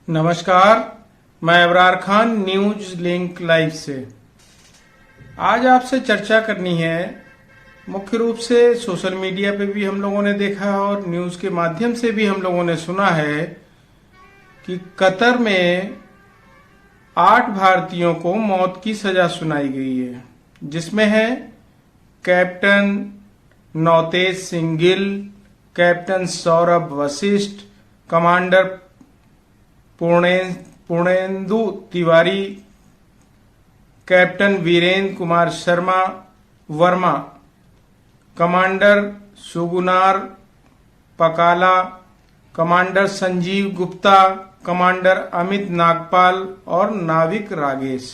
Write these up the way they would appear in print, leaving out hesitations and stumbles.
नमस्कार, मैं Abrar Khan news link live से। आज आपसे चर्चा करनी है। मुख्य रूप से सोशल मीडिया पे भी हम लोगों ने देखा और न्यूज के माध्यम से भी हम लोगों ने सुना है कि कतर में 8 भारतीयों को मौत की सजा सुनाई गई है, जिसमें है captain Navtej Singh Gill, captain Saurabh Vashisht, commander Purnendu Tiwari, captain Virendra Kumar Verma, commander Sugunakar Pakala, commander Sanjeev Gupta, commander Amit Nagpal और नाविक रागेश।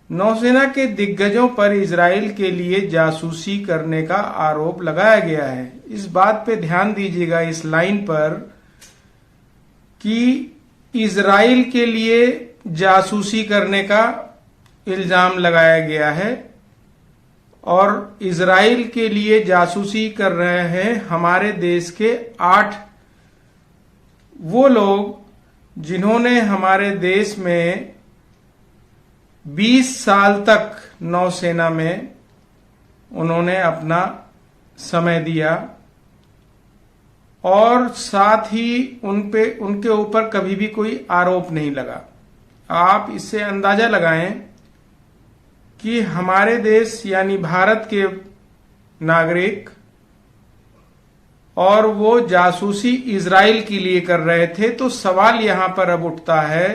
नौसेना के दिग्गजों पर इजराइल के लिए जासूसी करने का आरोप लगाया गया है। इस बात पे ध्यान दीजिएगा इस लाइन पर कि इजराइल के लिए जासूसी करने का इल्जाम लगाया गया है और इजराइल के लिए जासूसी कर रहे हैं हमारे देश के 8 वो लोग जिन्होंने हमारे देश में 20 साल तक नौसेना में उन्होंने अपना समय दिया और साथ ही उनके ऊपर कभी भी कोई आरोप नहीं लगा। आप इससे अंदाजा लगाएं कि हमारे देश यानी भारत के नागरिक और वो जासूसी इजराइल के लिए कर रहे थे। तो सवाल यहां पर अब उठता है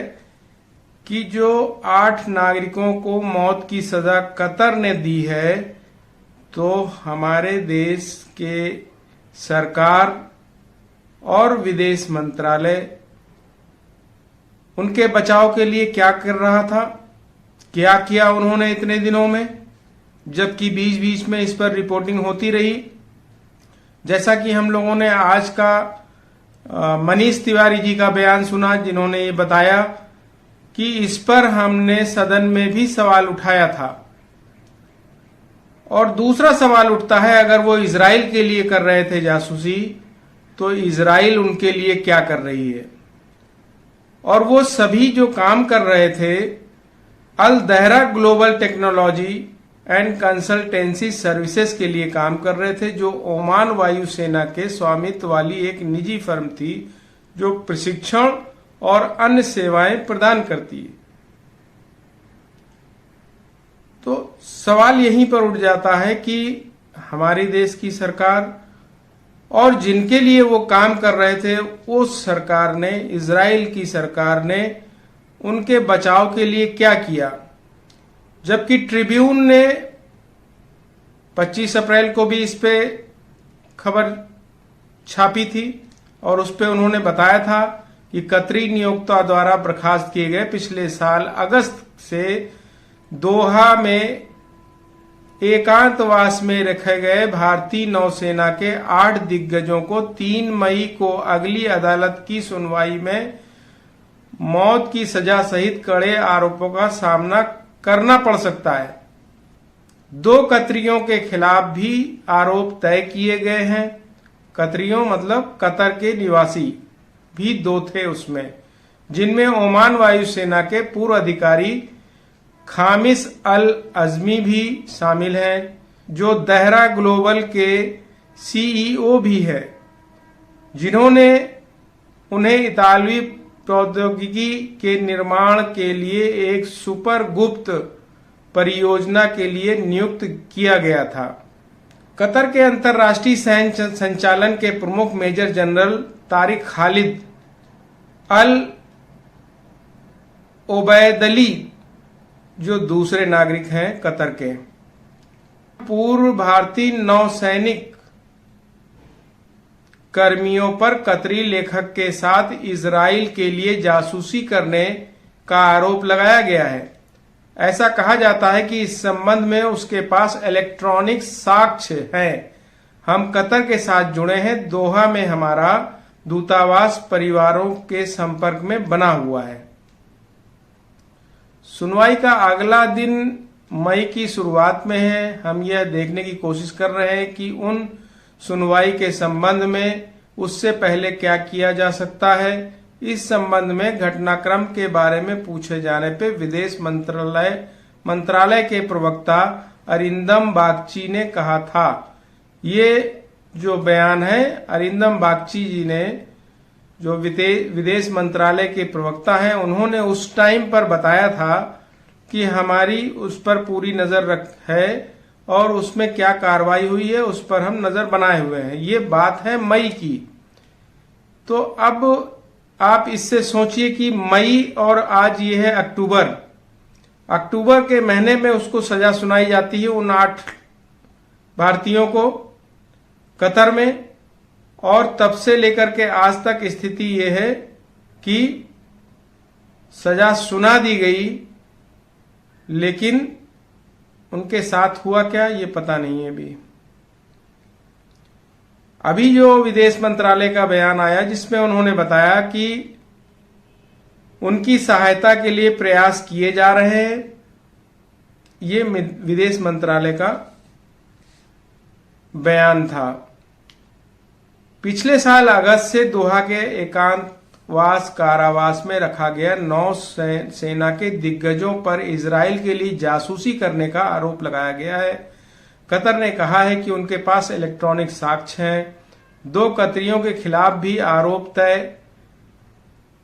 कि जो 8 नागरिकों को मौत की सजा कतर ने दी है, तो हमारे देश के सरकार और विदेश मंत्रालय उनके बचाव के लिए क्या कर रहा था, क्या किया उन्होंने इतने दिनों में, जबकि बीच बीच में इस पर रिपोर्टिंग होती रही। जैसा कि हम लोगों ने आज का मनीष तिवारी जी का बयान सुना, जिन्होंने ये बताया कि इस पर हमने सदन में भी सवाल उठाया था। और दूसरा सवाल उठता है, अगर वो इजराइल के लिए कर रहे थे जासूसी, तो इजराइल उनके लिए क्या कर रही है। और वो सभी जो काम कर रहे थे Al Dahra global technology and consultancy services के लिए काम कर रहे थे, जो ओमान वायुसेना के स्वामित्व वाली एक निजी फर्म थी जो प्रशिक्षण और अन्य सेवाएं प्रदान करती है। तो सवाल यहीं पर उठ जाता है कि हमारे देश की सरकार और जिनके लिए वो काम कर रहे थे उस सरकार ने, इजराइल की सरकार ने उनके बचाव के लिए क्या किया। जबकि ट्रिब्यून ने 25 अप्रैल को भी इस पे खबर छापी थी और उस पे उन्होंने बताया था कि कतरी नियोक्ता द्वारा बर्खास्त किए गए पिछले साल अगस्त से दोहा में एकांतवास में रखे गए भारतीय नौसेना के 8 दिग्गजों को 3 मई को अगली अदालत की सुनवाई में मौत की सजा सहित कड़े आरोपों का सामना करना पड़ सकता है। 2 कतरियों के खिलाफ भी आरोप तय किए गए हैं। कतरियों मतलब कतर के निवासी भी 2 थे उसमें, जिनमें ओमान वायुसेना के पूर्व अधिकारी खामिस अल अजमी भी शामिल हैं, जो दहरा ग्लोबल के सीईओ भी है, जिन्होंने उन्हें इतालवी प्रौद्योगिकी के निर्माण के लिए एक सुपर गुप्त परियोजना के लिए नियुक्त किया गया था। कतर के अंतर्राष्ट्रीय सैन्य संचालन के प्रमुख मेजर जनरल तारिक खालिद अल ओबैदली, जो दूसरे नागरिक हैं कतर के, पूर्व भारतीय नौसैनिक कर्मियों पर कतरी लेखक के साथ इजराइल के लिए जासूसी करने का आरोप लगाया गया है। ऐसा कहा जाता है कि इस संबंध में उसके पास इलेक्ट्रॉनिक साक्ष्य हैं। हम कतर के साथ जुड़े हैं। दोहा में हमारा दूतावास परिवारों के संपर्क में बना हुआ है। सुनवाई का अगला दिन मई की शुरुआत में है। हम यह देखने की कोशिश कर रहे हैं कि उन सुनवाई के संबंध में उससे पहले क्या किया जा सकता है, इस संबंध में घटनाक्रम के बारे में पूछे जाने पे विदेश मंत्रालय के प्रवक्ता अरिंदम बागची ने कहा था। ये जो बयान है अरिंदम बागची जी ने, जो विदेश मंत्रालय के प्रवक्ता हैं, उन्होंने उस टाइम पर बताया था कि हमारी उस पर पूरी नजर है और उसमें क्या कार्रवाई हुई है उस पर हम नजर बनाए हुए हैं। ये बात है मई की। तो अब आप इससे सोचिए कि मई और आज ये है अक्टूबर के महीने में उसको सजा सुनाई जाती है उन 8 भारतीयों को कतर में, और तब से लेकर के आज तक स्थिति ये है कि सजा सुना दी गई, लेकिन उनके साथ हुआ क्या ये पता नहीं है। अभी जो विदेश मंत्रालय का बयान आया जिसमें उन्होंने बताया कि उनकी सहायता के लिए प्रयास किए जा रहे हैं, ये विदेश मंत्रालय का बयान था। पिछले साल अगस्त से दोहा के एकांतवास कारावास में रखा गया नौसेना के दिग्गजों पर इजराइल के लिए जासूसी करने का आरोप लगाया गया है। कतर ने कहा है कि उनके पास इलेक्ट्रॉनिक साक्ष्य हैं। 2 कतरियों के खिलाफ भी आरोप तय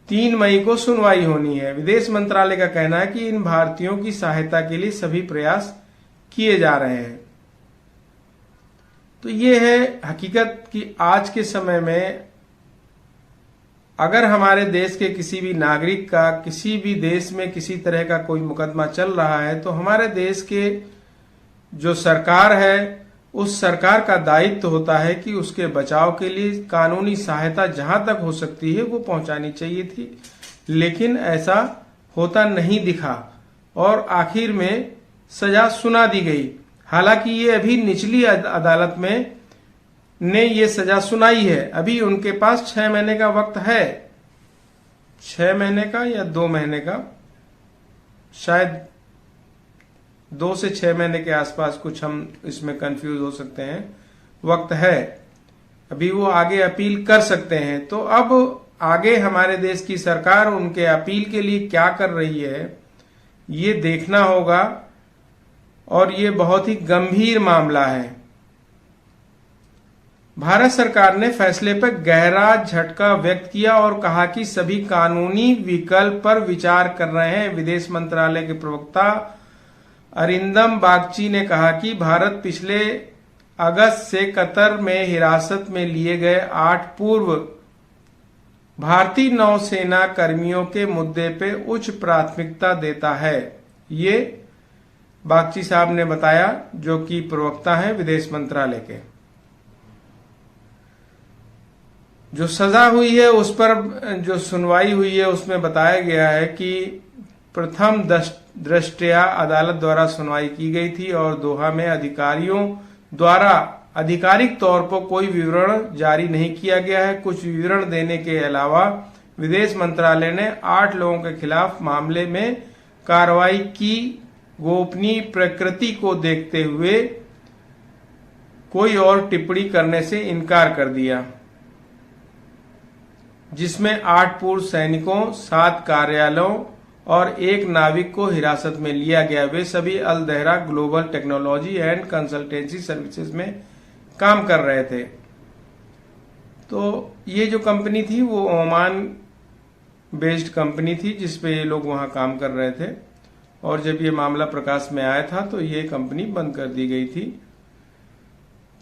3 मई को सुनवाई होनी है। विदेश मंत्रालय का कहना है कि इन भारतीयों की सहायता के लिए सभी प्रयास किए जा रहे हैं। तो ये है हकीकत कि आज के समय में अगर हमारे देश के किसी भी नागरिक का किसी भी देश में किसी तरह का कोई मुकदमा चल रहा है तो हमारे देश के जो सरकार है उस सरकार का दायित्व होता है कि उसके बचाव के लिए कानूनी सहायता जहां तक हो सकती है वो पहुंचानी चाहिए थी, लेकिन ऐसा होता नहीं दिखा और आखिर में सजा सुना दी गई। हालांकि ये अभी निचली अदालत में ने ये सजा सुनाई है। अभी उनके पास 6 महीने का वक्त है, 6 महीने का या 2 महीने का, शायद 2 से 6 महीने के आसपास, कुछ हम इसमें कंफ्यूज हो सकते हैं, वक्त है। अभी वो आगे अपील कर सकते हैं। तो अब आगे हमारे देश की सरकार उनके अपील के लिए क्या कर रही है ये देखना होगा, और ये बहुत ही गंभीर मामला है। भारत सरकार ने फैसले पर गहरा झटका व्यक्त किया और कहा कि सभी कानूनी विकल्प पर विचार कर रहे हैं। विदेश मंत्रालय के प्रवक्ता अरिंदम बागची ने कहा कि भारत पिछले अगस्त से कतर में हिरासत में लिए गए 8 पूर्व भारतीय नौसेना कर्मियों के मुद्दे पे उच्च प्राथमिकता देता है। ये बागची साहब ने बताया, जो कि प्रवक्ता हैं विदेश मंत्रालय के। जो सजा हुई है उस पर जो सुनवाई हुई है उसमें बताया गया है कि प्रथम दृष्टया अदालत द्वारा सुनवाई की गई थी और दोहा में अधिकारियों द्वारा आधिकारिक तौर पर कोई विवरण जारी नहीं किया गया है। कुछ विवरण देने के अलावा विदेश मंत्रालय ने 8 लोगों के खिलाफ मामले में कार्रवाई की गोपनीय प्रकृति को देखते हुए कोई और टिप्पणी करने से इनकार कर दिया, जिसमें 8 पूर्व सैनिकों, 7 कार्यालयों और 1 नाविक को हिरासत में लिया गया। वे सभी Al Dahra global technology and consultancy services में काम कर रहे थे। तो ये जो कंपनी थी वो ओमान बेस्ड कंपनी थी जिसपे ये लोग वहां काम कर रहे थे, और जब ये मामला प्रकाश में आया था तो ये कंपनी बंद कर दी गई थी।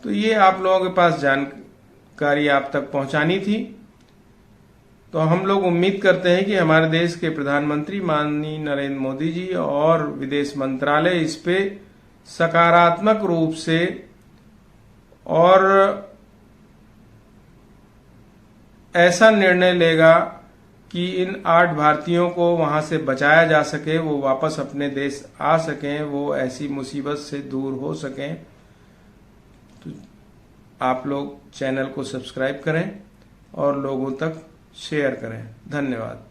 तो ये आप लोगों के पास जानकारी आप तक पहुंचानी थी। तो हम लोग उम्मीद करते हैं कि हमारे देश के प्रधानमंत्री माननीय नरेंद्र मोदी जी और विदेश मंत्रालय इस पे सकारात्मक रूप से और ऐसा निर्णय लेगा कि इन 8 भारतीयों को वहां से बचाया जा सके, वो वापस अपने देश आ सकें, वो ऐसी मुसीबत से दूर हो सकें। तो आप लोग चैनल को सब्सक्राइब करें और लोगों तक शेयर करें। धन्यवाद।